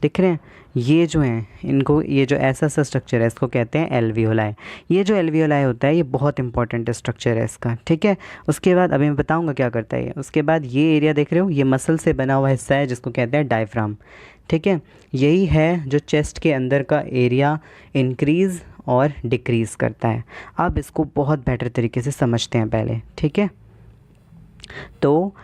दिख रहे हैं, ये जो हैं इनको, ये जो ऐसा सा स्ट्रक्चर है इसको कहते हैं एल्वियोलाई। ये जो एल्वियोलाई होता है ये बहुत इंपॉर्टेंट स्ट्रक्चर है इसका, ठीक है। उसके बाद अभी मैं बताऊंगा क्या करता है ये। उसके बाद ये एरिया देख रहे हो, ये मसल से बना हुआ हिस्सा है जिसको कहते हैं डायफ्राम, ठीक है। यही है जो चेस्ट के अंदर का एरिया इंक्रीज़ और डिक्रीज़ करता है। अब इसको बहुत बेटर तरीके से समझते हैं पहले, ठीक है। तो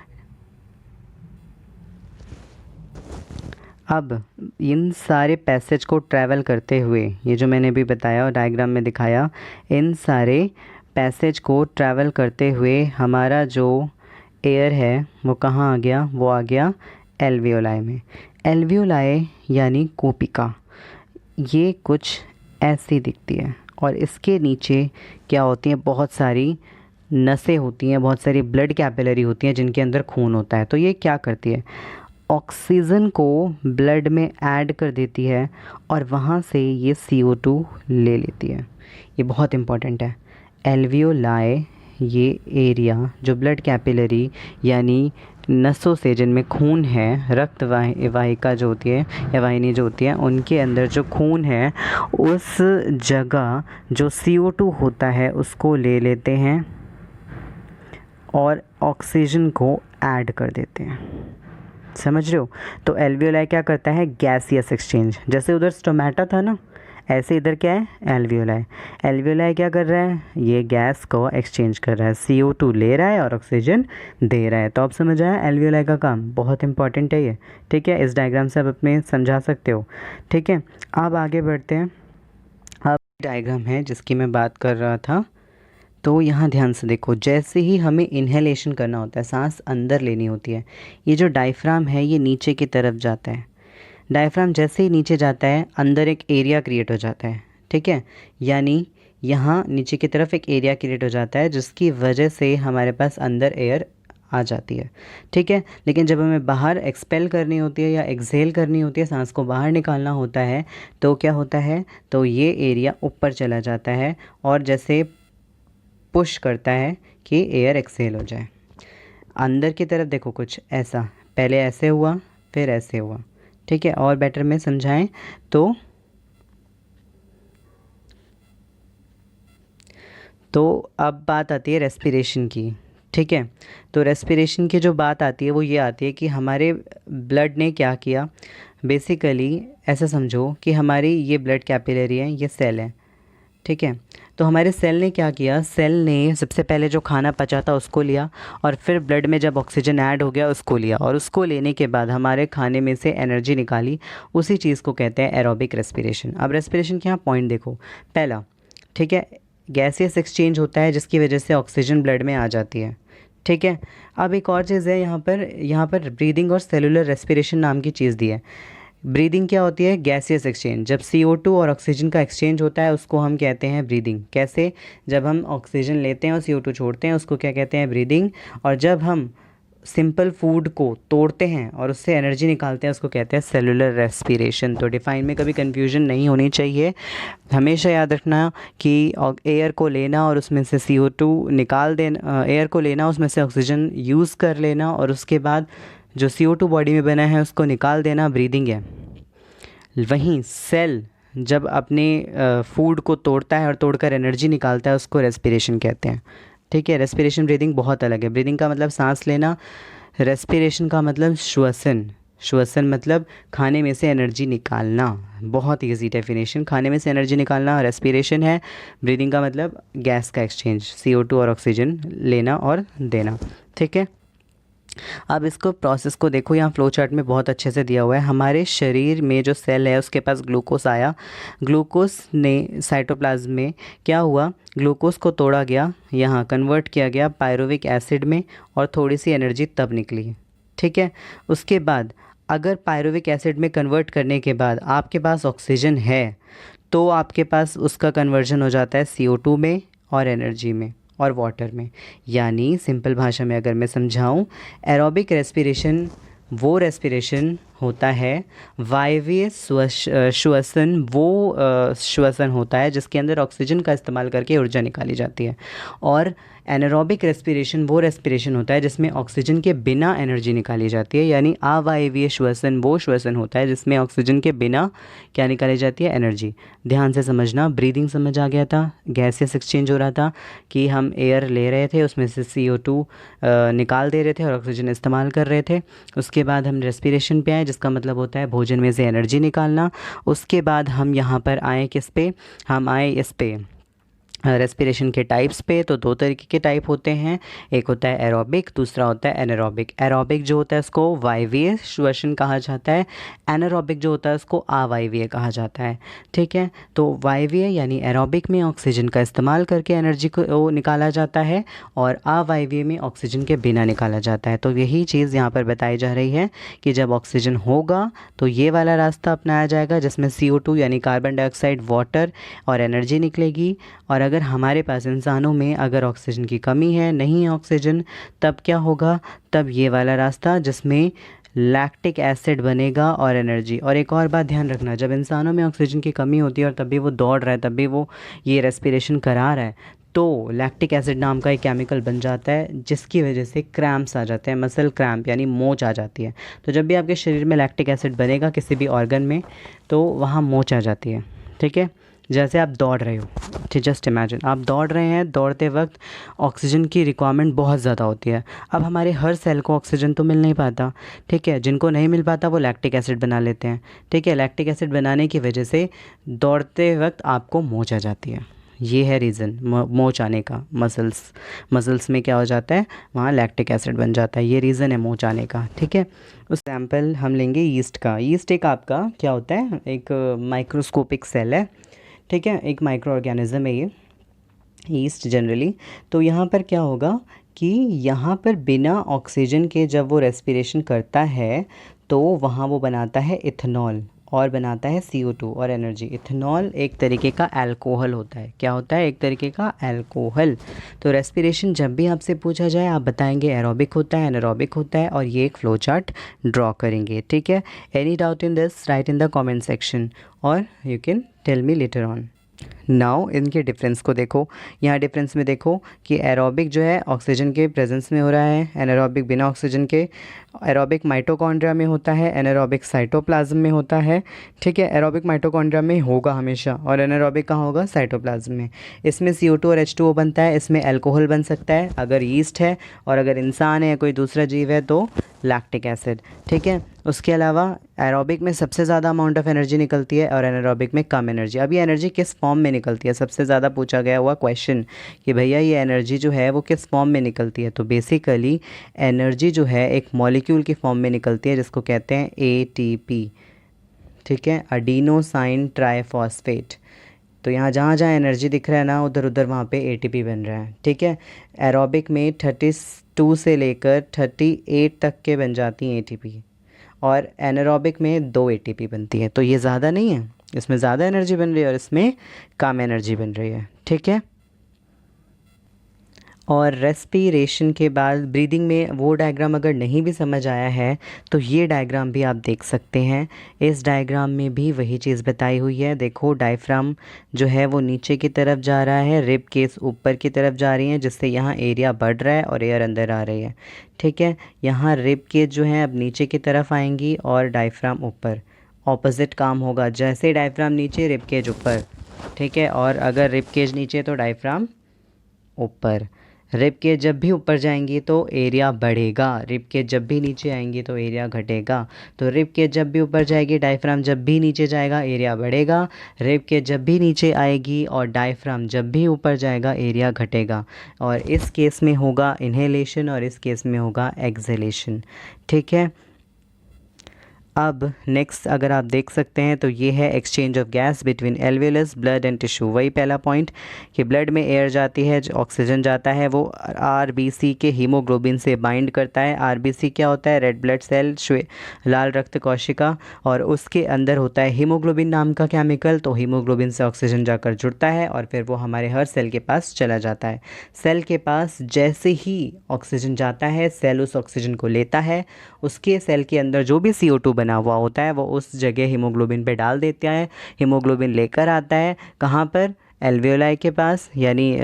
अब इन सारे पैसेज को ट्रैवल करते हुए, ये जो मैंने भी बताया और डायग्राम में दिखाया, इन सारे पैसेज को ट्रैवल करते हुए हमारा जो एयर है वो कहाँ आ गया, वो आ गया एल्वियोलाई में। एल्वियोलाई यानी कोपिका, ये कुछ ऐसी दिखती है और इसके नीचे क्या होती हैं, बहुत सारी नसें होती हैं, बहुत सारी ब्लड कैपिलरी होती हैं जिनके अंदर खून होता है। तो ये क्या करती है, ऑक्सीजन को ब्लड में ऐड कर देती है और वहाँ से ये CO2 ले लेती है। ये बहुत इम्पॉर्टेंट है। एल्वियोलाई ये एरिया जो ब्लड कैपिलरी यानी नसों से जिनमें खून है, रक्त वाहिका जो होती है या वाहिनी जो होती है, उनके अंदर जो खून है उस जगह जो CO2 होता है उसको ले लेते हैं और ऑक्सीजन को ऐड कर देते हैं। समझ रहे हो। तो एल्वियोलाई क्या करता है, गैसियस एक्सचेंज। जैसे उधर स्टोमेटा था ना, ऐसे इधर क्या है, एल्वियोलाई। एल्वियोलाई क्या कर रहा है, ये गैस को एक्सचेंज कर रहा है, CO2 ले रहा है और ऑक्सीजन दे रहा है। तो आप समझ आया एल्वियोलाई का काम, बहुत इंपॉर्टेंट है ये, ठीक है। इस डायग्राम से आप अपने समझा सकते हो, ठीक है। अब आगे बढ़ते हैं। अब डायग्राम है जिसकी मैं बात कर रहा था, तो यहाँ ध्यान से देखो, जैसे ही हमें इन्हेलेशन करना होता है, सांस अंदर लेनी होती है, ये जो डायफ्राम है ये नीचे की तरफ जाता है। डायफ्राम जैसे ही नीचे जाता है अंदर एक एरिया क्रिएट हो जाता है, ठीक है। यानी यहाँ नीचे की तरफ एक एरिया क्रिएट हो जाता है जिसकी वजह से हमारे पास अंदर एयर आ जाती है, ठीक है। लेकिन जब हमें बाहर एक्सपेल करनी होती है या एक्सहेल करनी होती है, सांस को बाहर निकालना होता है, तो क्या होता है, तो ये एरिया ऊपर चला जाता है और जैसे पुश करता है कि एयर एक्सहेल हो जाए। अंदर की तरफ देखो कुछ ऐसा, पहले ऐसे हुआ फिर ऐसे हुआ, ठीक है। और बेटर में समझाएं तो अब बात आती है रेस्पिरेशन की, ठीक है। तो रेस्पिरेशन की जो बात आती है वो ये आती है कि हमारे ब्लड ने क्या किया, बेसिकली ऐसा समझो कि हमारी ये ब्लड कैपिलरी है, ये सेल है, ठीक है। तो हमारे सेल ने क्या किया, सेल ने सबसे पहले जो खाना पचा था उसको लिया और फिर ब्लड में जब ऑक्सीजन ऐड हो गया उसको लिया, और उसको लेने के बाद हमारे खाने में से एनर्जी निकाली। उसी चीज़ को कहते हैं एरोबिक रेस्पिरेशन। अब रेस्पिरेशन के यहाँ पॉइंट देखो, पहला, ठीक है, गैसियस एक्सचेंज होता है जिसकी वजह से ऑक्सीजन ब्लड में आ जाती है, ठीक है। अब एक और चीज़ है यहाँ पर ब्रीदिंग और सेलुलर रेस्पिरेशन नाम की चीज़ दी है। ब्रीदिंग क्या होती है, गैसियस एक्सचेंज। जब CO2 और ऑक्सीजन का एक्सचेंज होता है उसको हम कहते हैं ब्रीदिंग। कैसे, जब हम ऑक्सीजन लेते हैं और CO2 छोड़ते हैं उसको क्या कहते हैं, ब्रीदिंग। और जब हम सिंपल फूड को तोड़ते हैं और उससे एनर्जी निकालते हैं उसको कहते हैं सेलुलर रेस्पिरेशन। तो डिफाइन में कभी कन्फ्यूजन नहीं होनी चाहिए, हमेशा याद रखना कि एयर को लेना और उसमें से CO2 निकाल देना, एयर को लेना उसमें से ऑक्सीजन यूज़ कर लेना और उसके बाद जो CO2 बॉडी में बना है उसको निकाल देना, ब्रीदिंग है। वहीं सेल जब अपने फूड को तोड़ता है और तोड़कर एनर्जी निकालता है उसको रेस्पिरेशन कहते हैं, ठीक है। रेस्पिरेशन ब्रीदिंग बहुत अलग है। ब्रीदिंग का मतलब सांस लेना, रेस्पिरेशन का मतलब श्वसन। श्वसन मतलब खाने में से एनर्जी निकालना। बहुत ईजी डेफिनेशन, खाने में से एनर्जी निकालना रेस्पिरेशन है। ब्रीदिंग का मतलब गैस का एक्सचेंज, CO2 और ऑक्सीजन लेना और देना, ठीक है। अब इसको प्रोसेस को देखो, यहाँ फ्लो चार्ट में बहुत अच्छे से दिया हुआ है। हमारे शरीर में जो सेल है उसके पास ग्लूकोज आया, ग्लूकोज ने साइटोप्लाज्म में क्या हुआ, ग्लूकोज को तोड़ा गया, यहाँ कन्वर्ट किया गया पायरुविक एसिड में और थोड़ी सी एनर्जी तब निकली, ठीक है। उसके बाद अगर पायरुविक एसिड में कन्वर्ट करने के बाद आपके पास ऑक्सीजन है तो आपके पास उसका कन्वर्जन हो जाता है CO2 में और एनर्जी में और वाटर में। यानी सिंपल भाषा में अगर मैं समझाऊं, एरोबिक रेस्पिरेशन वो रेस्पिरेशन होता है, वायवीय श्वसन वो श्वसन होता है जिसके अंदर ऑक्सीजन का इस्तेमाल करके ऊर्जा निकाली जाती है। और एनारोबिक रेस्पिरेशन वो रेस्पिरेशन होता है जिसमें ऑक्सीजन के बिना एनर्जी निकाली जाती है। यानी अवायवीय श्वसन वो श्वसन होता है जिसमें ऑक्सीजन के बिना क्या निकाली जाती है, एनर्जी। ध्यान से समझना, ब्रीदिंग समझ आ गया था, गैसेस एक्सचेंज हो रहा था कि हम एयर ले रहे थे उसमें से CO2 निकाल दे रहे थे और ऑक्सीजन इस्तेमाल कर रहे थे। उसके बाद हम रेस्पिरेशन पे आए जिसका मतलब होता है भोजन में से एनर्जी निकालना। उसके बाद हम यहाँ पर आए किस पे, हम आए इस पे रेस्पिरेशन के टाइप्स पे। तो दो तरीके के टाइप होते हैं, एक होता है एरोबिक, दूसरा होता है एनारोबिक। एरोबिक जो होता है उसको वायवीय श्वसन कहा जाता है, एनारोबिक जो होता है उसको अवायवीय कहा जाता है, ठीक है। तो वायवीय यानी एरोबिक में ऑक्सीजन का इस्तेमाल करके एनर्जी को निकाला जाता है और अवायवीय में ऑक्सीजन के बिना निकाला जाता है। तो यही चीज़ यहाँ पर बताई जा रही है कि जब ऑक्सीजन होगा तो ये वाला रास्ता अपनाया जाएगा जिसमें CO2 यानी कार्बन डाइऑक्साइड, वाटर और एनर्जी निकलेगी। और अगर हमारे पास इंसानों में अगर ऑक्सीजन की कमी है, नहीं है ऑक्सीजन, तब क्या होगा, तब ये वाला रास्ता जिसमें लैक्टिक एसिड बनेगा और एनर्जी। और एक और बात ध्यान रखना, जब इंसानों में ऑक्सीजन की कमी होती है और तब भी वो दौड़ रहा है, तब भी वो ये रेस्पिरेशन करा रहा है, तो लैक्टिक एसिड नाम का एक केमिकल बन जाता है जिसकी वजह से क्रैम्प्स आ जाते हैं, मसल क्रैम्प यानी मोच आ जाती है। तो जब भी आपके शरीर में लैक्टिक एसिड बनेगा किसी भी ऑर्गन में तो वहाँ मोच आ जाती है, ठीक है। जैसे आप दौड़ रहे हो, ठीक, जस्ट इमेजिन आप दौड़ रहे हैं, दौड़ते वक्त ऑक्सीजन की रिक्वायरमेंट बहुत ज़्यादा होती है। अब हमारे हर सेल को ऑक्सीजन तो मिल नहीं पाता, ठीक है। जिनको नहीं मिल पाता वो लैक्टिक एसिड बना लेते हैं, ठीक है। लैक्टिक एसिड बनाने की वजह से दौड़ते वक्त आपको मोच आ जाती है। ये है रीज़न मोच आने का। मसल्स में क्या हो जाता है, वहाँ लैक्टिक एसिड बन जाता है, ये रीज़न है मोच आने का, ठीक है। उस सैम्पल हम लेंगे ईस्ट का। ईस्ट एक आपका क्या होता है, एक माइक्रोस्कोपिक सेल है, ठीक है, एक माइक्रो ऑर्गेनिज्म है ये ईस्ट जनरली। तो यहाँ पर क्या होगा कि यहाँ पर बिना ऑक्सीजन के जब वो रेस्पिरेशन करता है तो वहाँ वो बनाता है इथेनॉल। और बनाता है CO2 और एनर्जी। इथेनॉल एक तरीके का अल्कोहल होता है। क्या होता है? एक तरीके का अल्कोहल। तो रेस्पिरेशन जब भी आपसे पूछा जाए आप बताएंगे एरोबिक होता है, एनारोबिक होता है, और ये एक फ्लो चार्ट ड्रॉ करेंगे। ठीक है, any doubt in this write in the comment section और you can tell me later on. Now इनके डिफरेंस को देखो। यहाँ डिफरेंस में देखो कि एरोबिक जो है ऑक्सीजन के प्रेजेंस में हो रहा है, एनारोबिक बिना ऑक्सीजन के। एरोबिक माइटोकॉन्ड्रिया में होता है, एनारोबिक साइटोप्लाज्म में होता है। ठीक है, एरोबिक माइटोकॉन्ड्रिया में होगा हमेशा और एनारोबिक कहाँ होगा? साइटोप्लाज्म में। इसमें CO2 और H2O बनता है, इसमें अल्कोहल बन सकता है अगर यीस्ट है, और अगर इंसान है या कोई दूसरा जीव है तो लैक्टिक एसिड। ठीक है, उसके अलावा एरोबिक में सबसे ज़्यादा अमाउंट ऑफ एनर्जी निकलती है और एनारोबिक में कम एनर्जी। अब ये एनर्जी किस फॉर्म में निकलती है? सबसे ज़्यादा पूछा गया हुआ क्वेश्चन कि भैया ये एनर्जी जो है वो किस फॉर्म में निकलती है। तो बेसिकली एनर्जी जो है एक मॉलिक्यूल की फॉर्म में निकलती है जिसको कहते हैं ATP। ठीक है, अडीनोसाइन ट्राइफॉस्फेट। तो यहाँ जहाँ जहाँ एनर्जी दिख रहा है ना उधर उधर वहाँ पे ATP बन रहा है। ठीक है, एरोबिक में 32 से लेकर 38 तक के बन जाती हैं ATP, और एनारोबिक में 2 ATP बनती है। तो ये ज़्यादा नहीं है, इसमें ज़्यादा एनर्जी बन रही है और इसमें कम एनर्जी बन रही है। ठीक है, और रेस्पिरेशन के बाद ब्रीदिंग में वो डायग्राम अगर नहीं भी समझ आया है तो ये डायग्राम भी आप देख सकते हैं। इस डायग्राम में भी वही चीज़ बताई हुई है। देखो डायफ्राम जो है वो नीचे की तरफ जा रहा है, रिब केस ऊपर की तरफ जा रही हैं, जिससे यहाँ एरिया बढ़ रहा है और एयर अंदर आ रही है। ठीक है, यहाँ रिब केस जो है अब नीचे की तरफ आएंगी और डायफ्राम ऊपर। ऑपोजिट काम होगा, जैसे डायफ्राम नीचे रिब केज ऊपर। ठीक है, और अगर रिब केज नीचे तो डायफ्राम ऊपर। रिब केज जब भी ऊपर जाएंगी तो एरिया बढ़ेगा, रिब केज जब भी नीचे आएंगी तो एरिया घटेगा। तो रिब केज जब भी ऊपर जाएगी, डायफ्राम जब भी नीचे जाएगा, एरिया बढ़ेगा। रिब केज जब भी नीचे आएगी और डायफ्राम जब भी ऊपर जाएगा, एरिया घटेगा। और इस केस में होगा इन्हेलेशन और इस केस में होगा एक्सहेलेशन। ठीक है, अब नेक्स्ट अगर आप देख सकते हैं तो ये है exchange of gas between alveolus, blood and tissue. वही पहला पॉइंट कि ब्लड में एयर जाती है, जो ऑक्सीजन जाता है वो RBC के हीमोग्लोबिन से बाइंड करता है। RBC क्या होता है? रेड ब्लड सेल, लाल रक्त कोशिका, और उसके अंदर होता है हीमोग्लोबिन नाम का केमिकल। तो हीमोग्लोबिन से ऑक्सीजन जाकर जुड़ता है और फिर वो हमारे हर सेल के पास चला जाता है। सेल के पास जैसे ही ऑक्सीजन जाता है, सेल उस ऑक्सीजन को लेता है, उसके सेल के अंदर जो भी CO2 बना हुआ होता है वो उस जगह हीमोग्लोबिन पे डाल देता है। हीमोग्लोबिन लेकर आता है कहाँ पर? एल्वियोलाई के पास। यानी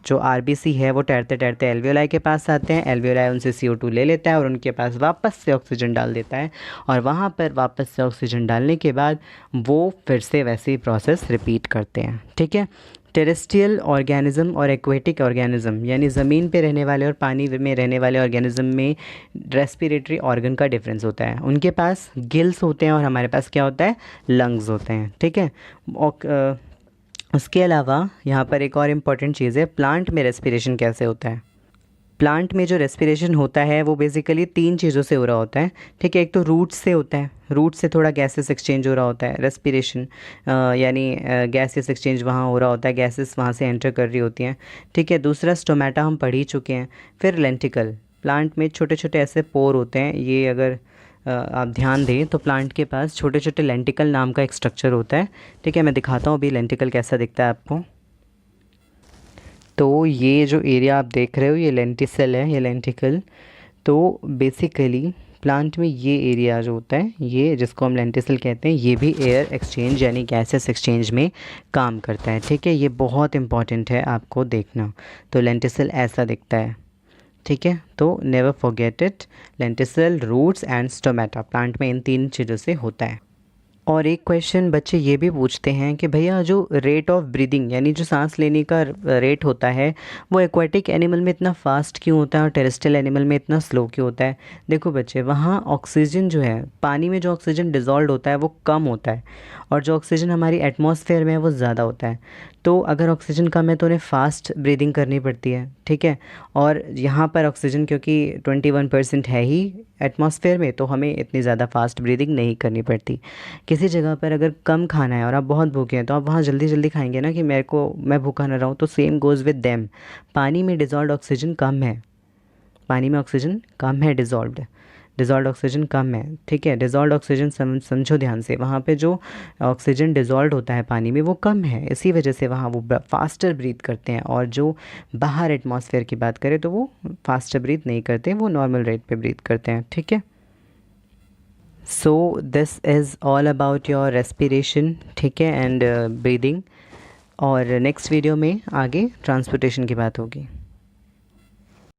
जो RBC है वो तैरते तैरते एल्वियोलाई के पास आते हैं, एल्वियोलाई उनसे CO2 ले लेता है और उनके पास वापस से ऑक्सीजन डाल देता है, और वहाँ पर वापस से ऑक्सीजन डालने के बाद वो फिर से वैसे ही प्रोसेस रिपीट करते हैं। ठीक है, टेरेस्ट्रियल ऑर्गेनिज्म और एक्वेटिक ऑर्गेनिज्म यानी ज़मीन पे रहने वाले और पानी में रहने वाले ऑर्गेनिज्म में रेस्पिरेटरी ऑर्गन का डिफरेंस होता है। उनके पास गिल्स होते हैं और हमारे पास क्या होता है? लंग्स होते हैं। ठीक है, उसके अलावा यहाँ पर एक और इम्पॉर्टेंट चीज़ है, प्लांट में रेस्पिरेशन कैसे होता है। प्लांट में जो रेस्पिरेशन होता है वो बेसिकली 3 चीज़ों से हो रहा होता है। ठीक है, एक तो रूट्स से होता है, रूट से थोड़ा गैसेस एक्सचेंज हो रहा होता है रेस्पिरेशन, यानी गैसेस एक्सचेंज वहाँ हो रहा होता है, गैसेस वहाँ से एंटर कर रही होती हैं। ठीक है, दूसरा स्टोमेटा हम पढ़ ही चुके हैं। फिर लेंटिकल, प्लांट में छोटे छोटे ऐसे पोर होते हैं, ये अगर आप ध्यान दें तो प्लांट के पास छोटे छोटे लेंटिकल नाम का एक स्ट्रक्चर होता है। ठीक है, मैं दिखाता हूँ अभी लेंटिकल कैसा दिखता है आपको। तो ये जो एरिया आप देख रहे हो ये लेंटिसल है, ये लेंटिकल। तो बेसिकली प्लांट में ये एरिया जो होता है, ये जिसको हम लेंटिसल कहते हैं, ये भी एयर एक्सचेंज यानी गैसेस एक्सचेंज में काम करता है। ठीक है, ये बहुत इंपॉर्टेंट है आपको देखना। तो लेंटिसल ऐसा दिखता है। ठीक है, तो never forget it, lenticel, roots and stomata, plant में इन 3 चीज़ों से होता है। और एक क्वेश्चन बच्चे ये भी पूछते हैं कि भैया जो रेट ऑफ ब्रीदिंग यानी जो सांस लेने का रेट होता है वो एक्वाटिक एनिमल में इतना फास्ट क्यों होता है और टेरेस्ट्रियल एनिमल में इतना स्लो क्यों होता है। देखो बच्चे, वहाँ ऑक्सीजन जो है, पानी में जो ऑक्सीजन डिज़ोल्व होता है वो कम होता है, और जो ऑक्सीजन हमारी एटमॉस्फेयर में है वो ज़्यादा होता है। तो अगर ऑक्सीजन कम है तो उन्हें फ़ास्ट ब्रीदिंग करनी पड़ती है। ठीक है, और यहाँ पर ऑक्सीजन क्योंकि 21% है ही एटमॉस्फेयर में, तो हमें इतनी ज़्यादा फास्ट ब्रीदिंग नहीं करनी पड़ती। किसी जगह पर अगर कम खाना है और आप बहुत भूखे हैं तो आप वहाँ जल्दी जल्दी खाएंगे ना कि मैं भूखा ना रहूँ। तो सेम गोज़ विद देम, पानी में डिज़ोल्व ऑक्सीजन कम है, पानी में ऑक्सीजन कम है डिज़ोल्व्ड। डिज़ोल्व ऑक्सीजन कम है, ठीक है। डिज़ोल्व ऑक्सीजन समझो ध्यान से, वहाँ पे जो ऑक्सीजन डिज़ोल्व होता है पानी में वो कम है, इसी वजह से वहाँ वो फास्टर ब्रीथ करते हैं। और जो बाहर एटमॉस्फेयर की बात करें तो वो फास्टर ब्रीथ नहीं करते, वो नॉर्मल रेट पे ब्रीथ करते हैं, ठीक है। So this is all about your respiration, ठीक है, एंड ब्रीदिंग। और नेक्स्ट वीडियो में आगे ट्रांसपोर्टेशन की बात होगी।